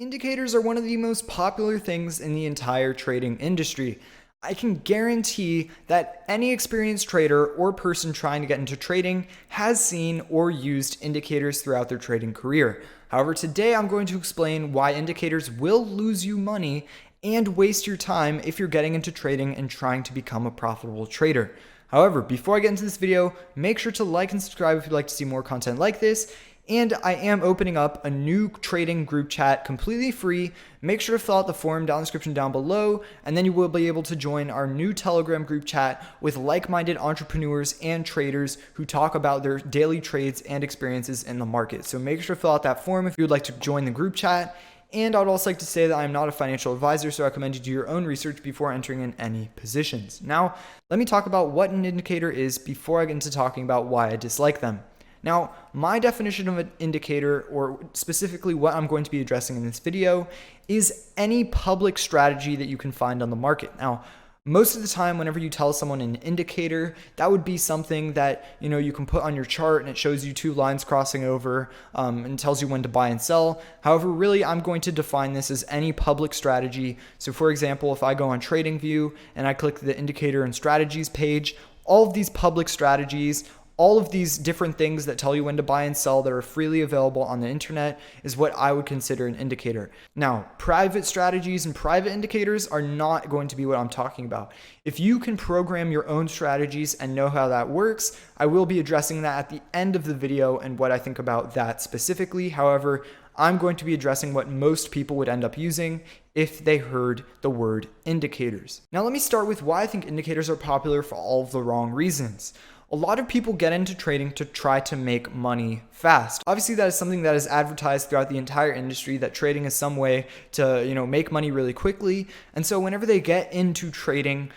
Indicators are one of the most popular things in the entire trading industry. I can guarantee that any experienced trader or person trying to get into trading has seen or used indicators throughout their trading career. However, today I'm going to explain why indicators will lose you money and waste your time if you're getting into trading and trying to become a profitable trader. However, before I get into this video, make sure to like and subscribe if you'd like to see more content like this. And I am opening up a new trading group chat completely free. Make sure to fill out the form down in the description down below, and then you will be able to join our new Telegram group chat with like-minded entrepreneurs and traders who talk about their daily trades and experiences in the market. So make sure to fill out that form if you would like to join the group chat. And I would also like to say that I'm not a financial advisor, so I recommend you do your own research before entering in any positions. Now, let me talk about what an indicator is before I get into talking about why I dislike them. Now, my definition of an indicator, or specifically what I'm going to be addressing in this video, is any public strategy that you can find on the market. Now, most of the time, whenever you tell someone an indicator, that would be something that you can put on your chart and it shows you two lines crossing over and tells you when to buy and sell. However, really, I'm going to define this as any public strategy. So for example, if I go on TradingView and I click the indicator and strategies page, all of these public strategies, all of these different things that tell you when to buy and sell that are freely available on the internet is what I would consider an indicator. Now, private strategies and private indicators are not going to be what I'm talking about. If you can program your own strategies and know how that works, I will be addressing that at the end of the video and what I think about that specifically. However, I'm going to be addressing what most people would end up using if they heard the word indicators. Now, let me start with why I think indicators are popular for all of the wrong reasons. A lot of people get into trading to try to make money fast. Obviously, that is something that is advertised throughout the entire industry, that trading is some way to make money really quickly. And so whenever they get into trading,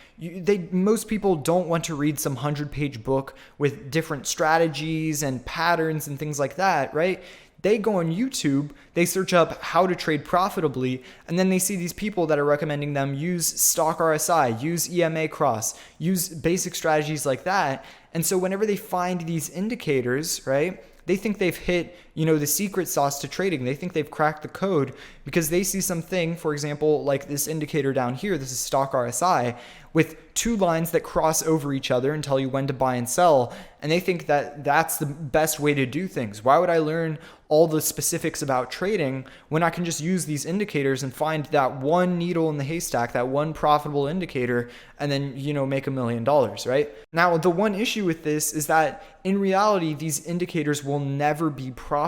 most people don't want to read some 100-page book with different strategies and patterns and things like that, right? They go on YouTube, they search up how to trade profitably, and then they see these people that are recommending them use stock RSI, use EMA cross, use basic strategies like that. And so whenever they find these indicators, right, they think they've hit, the secret sauce to trading. They think they've cracked the code because they see something, for example, like this indicator down here, this is stock RSI, with two lines that cross over each other and tell you when to buy and sell. And they think that that's the best way to do things. Why would I learn all the specifics about trading when I can just use these indicators and find that one needle in the haystack, that one profitable indicator, and then, make $1 million, right? Now, the one issue with this is that in reality, these indicators will never be profitable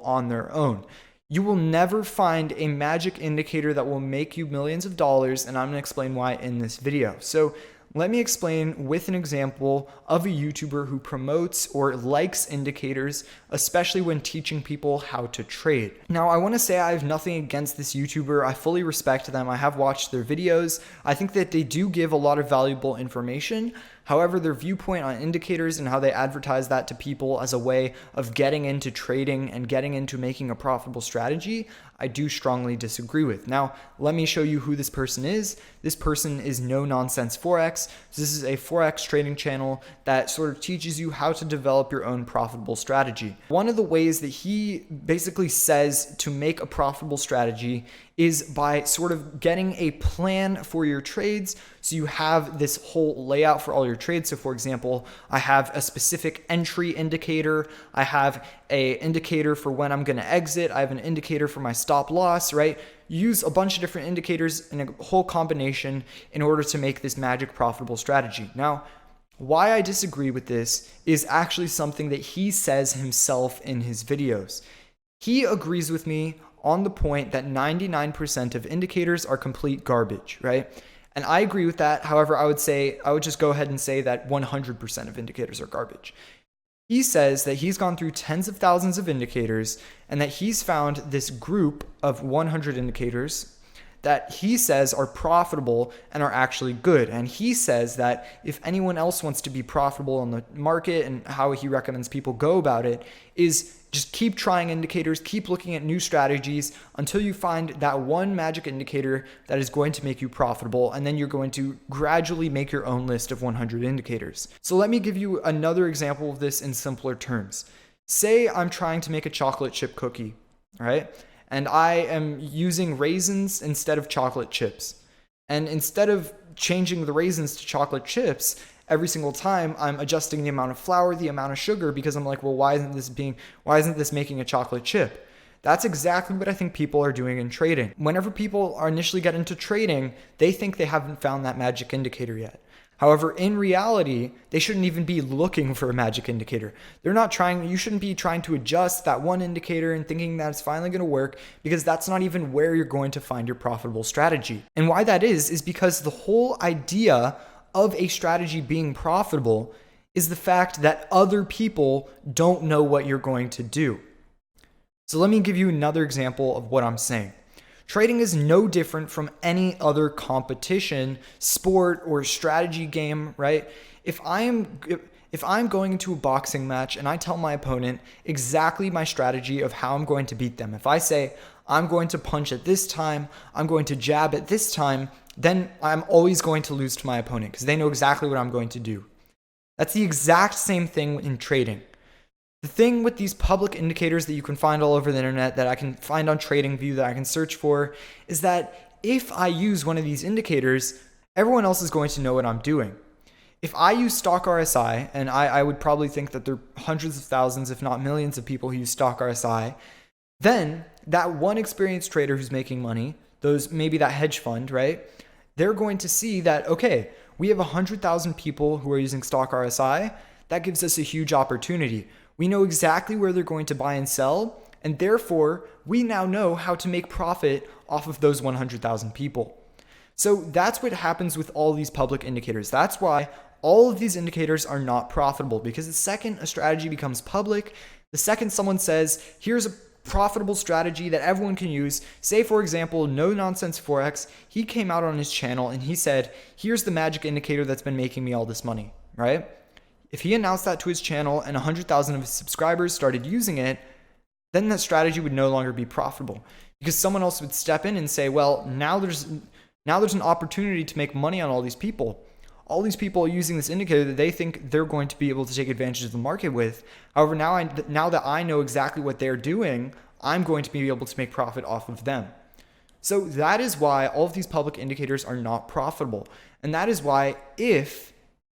on their own. You will never find a magic indicator that will make you millions of dollars, and I'm going to explain why in this video. So let me explain with an example of a YouTuber who promotes or likes indicators, especially when teaching people how to trade. Now, I want to say I have nothing against this YouTuber. I fully respect them. I have watched their videos. I think that they do give a lot of valuable information. However, their viewpoint on indicators and how they advertise that to people as a way of getting into trading and getting into making a profitable strategy, I do strongly disagree with. Now, let me show you who this person is. This person is Nononsense Forex. This is a Forex trading channel that sort of teaches you how to develop your own profitable strategy. One of the ways that he basically says to make a profitable strategy is by sort of getting a plan for your trades. So you have this whole layout for all your trades. So for example, I have a specific entry indicator. I have an indicator for when I'm going to exit. I have an indicator for my stop loss, right? Use a bunch of different indicators in a whole combination in order to make this magic profitable strategy. Now, why I disagree with this is actually something that he says himself in his videos. He agrees with me on the point that 99% of indicators are complete garbage, right? And I agree with that. However, I would just go ahead and say that 100% of indicators are garbage. He says that he's gone through tens of thousands of indicators and that he's found this group of 100 indicators that he says are profitable and are actually good. And he says that if anyone else wants to be profitable in the market, and how he recommends people go about it is just keep trying indicators, keep looking at new strategies until you find that one magic indicator that is going to make you profitable. And then you're going to gradually make your own list of 100 indicators. So let me give you another example of this in simpler terms. Say I'm trying to make a chocolate chip cookie, all right? and I am using raisins instead of chocolate chips. And instead of changing the raisins to chocolate chips every single time, I'm adjusting the amount of flour, the amount of sugar, because I'm like, well, why isn't this making a chocolate chip? That's exactly what I think people are doing in trading. Whenever people are initially get into trading, they think they haven't found that magic indicator yet. However, in reality, they shouldn't even be looking for a magic indicator. You shouldn't be trying to adjust that one indicator and thinking that it's finally going to work, because that's not even where you're going to find your profitable strategy. And why that is because the whole idea of a strategy being profitable is the fact that other people don't know what you're going to do. So let me give you another example of what I'm saying. Trading is no different from any other competition, sport, or strategy game, right? If I'm going into a boxing match and I tell my opponent exactly my strategy of how I'm going to beat them, if I say I'm going to punch at this time, I'm going to jab at this time, then I'm always going to lose to my opponent because they know exactly what I'm going to do. That's the exact same thing in trading. The thing with these public indicators that you can find all over the internet, that I can find on TradingView, that I can search for, is that if I use one of these indicators, everyone else is going to know what I'm doing. If I use stock RSI, and I would probably think that there are hundreds of thousands, if not millions of people who use stock RSI, then that one experienced trader who's making money, maybe that hedge fund, right? They're going to see that, okay, we have 100,000 people who are using stock RSI. That gives us a huge opportunity. We know exactly where they're going to buy and sell, and therefore we now know how to make profit off of those 100,000 people. So that's what happens with all these public indicators. That's why all of these indicators are not profitable, because the second a strategy becomes public, the second someone says, here's a profitable strategy that everyone can use, say for example, Nononsense Forex, he came out on his channel and he said, here's the magic indicator that's been making me all this money, right? If he announced that to his channel and 100,000 of his subscribers started using it, then that strategy would no longer be profitable, because someone else would step in and say, well, now there's an opportunity to make money on all these people. All these people are using this indicator that they think they're going to be able to take advantage of the market with. However, now that I know exactly what they're doing, I'm going to be able to make profit off of them. So that is why all of these public indicators are not profitable. And that is why if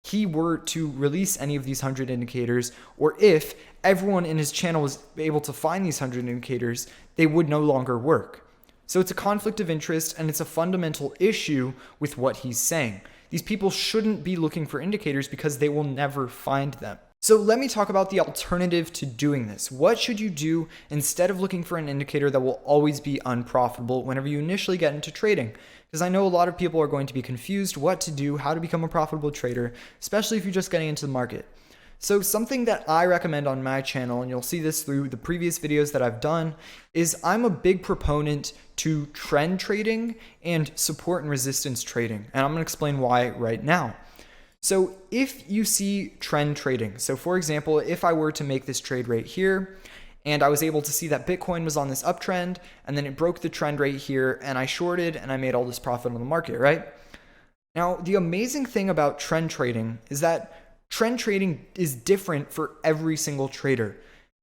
he were to release any of these 100 indicators, or if everyone in his channel was able to find these 100 indicators, they would no longer work. So it's a conflict of interest, and it's a fundamental issue with what he's saying. These people shouldn't be looking for indicators because they will never find them. So let me talk about the alternative to doing this. What should you do instead of looking for an indicator that will always be unprofitable whenever you initially get into trading? Because I know a lot of people are going to be confused what to do, how to become a profitable trader, especially if you're just getting into the market. So something that I recommend on my channel, and you'll see this through the previous videos that I've done, is I'm a big proponent to trend trading and support and resistance trading. And I'm going to explain why right now. So if you see trend trading, so for example, if I were to make this trade right here, and I was able to see that Bitcoin was on this uptrend, and then it broke the trend right here, and I shorted, and I made all this profit on the market, right? Now, the amazing thing about trend trading is that trend trading is different for every single trader.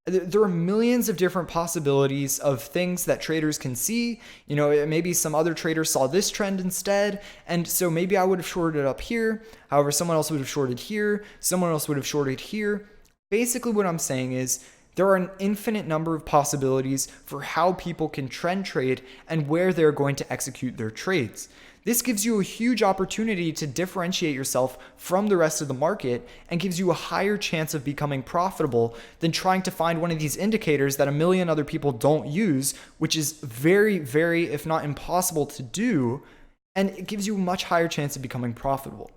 There are millions of different possibilities of things that traders can see. You know, maybe some other trader saw this trend instead, and so maybe I would have shorted up here. However, someone else would have shorted here. Someone else would have shorted here. Basically, what I'm saying is there are an infinite number of possibilities for how people can trend trade and where they're going to execute their trades. This gives you a huge opportunity to differentiate yourself from the rest of the market and gives you a higher chance of becoming profitable than trying to find one of these indicators that a million other people don't use, which is very, very, if not impossible to do, and it gives you a much higher chance of becoming profitable.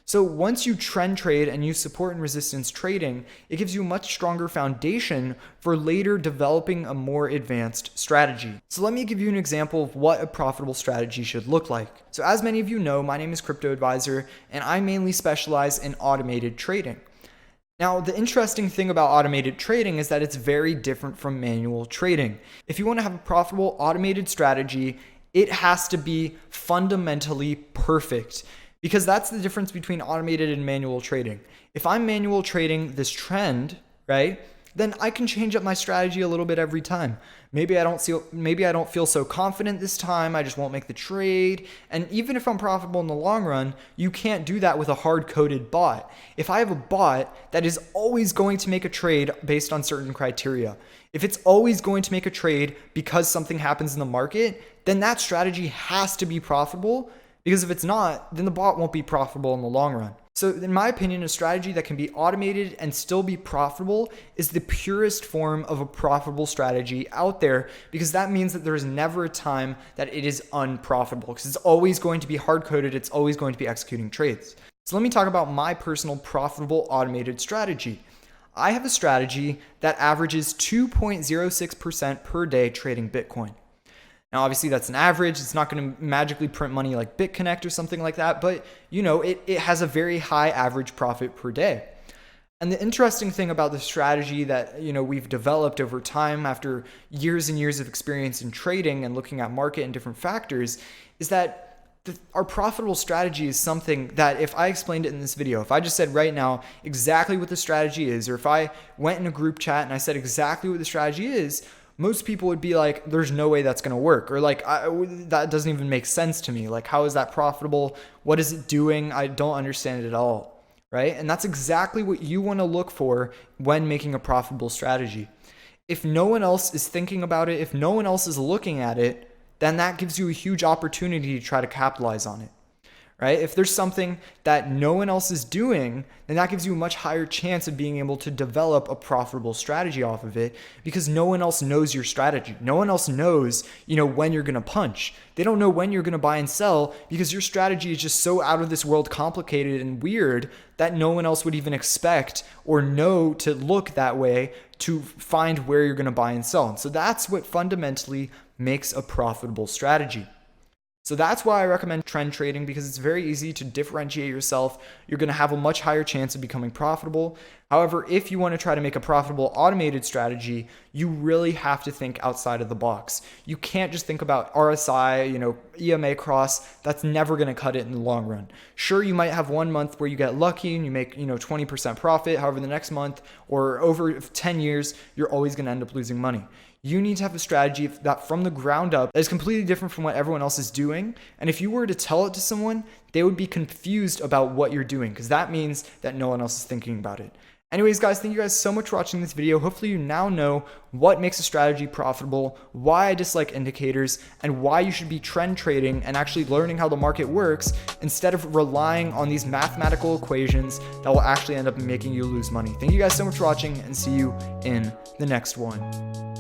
So once you trend trade and use support and resistance trading, it gives you a much stronger foundation for later developing a more advanced strategy. So let me give you an example of what a profitable strategy should look like. So as many of you know, my name is Crypto Advisor, and I mainly specialize in automated trading. Now, the interesting thing about automated trading is that it's very different from manual trading. If you want to have a profitable automated strategy, it has to be fundamentally perfect. Because that's the difference between automated and manual trading. If I'm manual trading this trend, right, then I can change up my strategy a little bit every time. Maybe I don't feel so confident this time. I just won't make the trade. And even if I'm profitable in the long run, you can't do that with a hard-coded bot. If I have a bot that is always going to make a trade based on certain criteria, if it's always going to make a trade because something happens in the market, then that strategy has to be profitable, because if it's not, then the bot won't be profitable in the long run. So in my opinion, a strategy that can be automated and still be profitable is the purest form of a profitable strategy out there, because that means that there is never a time that it is unprofitable, because it's always going to be hard-coded. It's always going to be executing trades. So let me talk about my personal profitable automated strategy. I have a strategy that averages 2.06% per day trading Bitcoin. Now, obviously, that's an average. It's not going to magically print money like BitConnect or something like that, but it has a very high average profit per day. And the interesting thing about the strategy that we've developed over time after years and years of experience in trading and looking at market and different factors is that our profitable strategy is something that if I explained it in this video, if I just said right now exactly what the strategy is, or if I went in a group chat and I said exactly what the strategy is, most people would be like, there's no way that's going to work. Or like, that doesn't even make sense to me. Like, how is that profitable? What is it doing? I don't understand it at all. Right? And that's exactly what you want to look for when making a profitable strategy. If no one else is thinking about it, if no one else is looking at it, then that gives you a huge opportunity to try to capitalize on it. Right? If there's something that no one else is doing, then that gives you a much higher chance of being able to develop a profitable strategy off of it, because no one else knows your strategy. No one else knows, when you're going to punch. They don't know when you're going to buy and sell, because your strategy is just so out of this world complicated and weird that no one else would even expect or know to look that way to find where you're going to buy and sell. And so that's what fundamentally makes a profitable strategy. So that's why I recommend trend trading, because it's very easy to differentiate yourself. You're going to have a much higher chance of becoming profitable. However, if you want to try to make a profitable automated strategy, you really have to think outside of the box. You can't just think about RSI, EMA cross. That's never going to cut it in the long run. Sure, you might have 1 month where you get lucky and you make, 20% profit. However, the next month or over 10 years, you're always going to end up losing money. You need to have a strategy that from the ground up that is completely different from what everyone else is doing. And if you were to tell it to someone, they would be confused about what you're doing, because that means that no one else is thinking about it. Anyways, guys, thank you guys so much for watching this video. Hopefully you now know what makes a strategy profitable, why I dislike indicators, and why you should be trend trading and actually learning how the market works instead of relying on these mathematical equations that will actually end up making you lose money. Thank you guys so much for watching, and see you in the next one.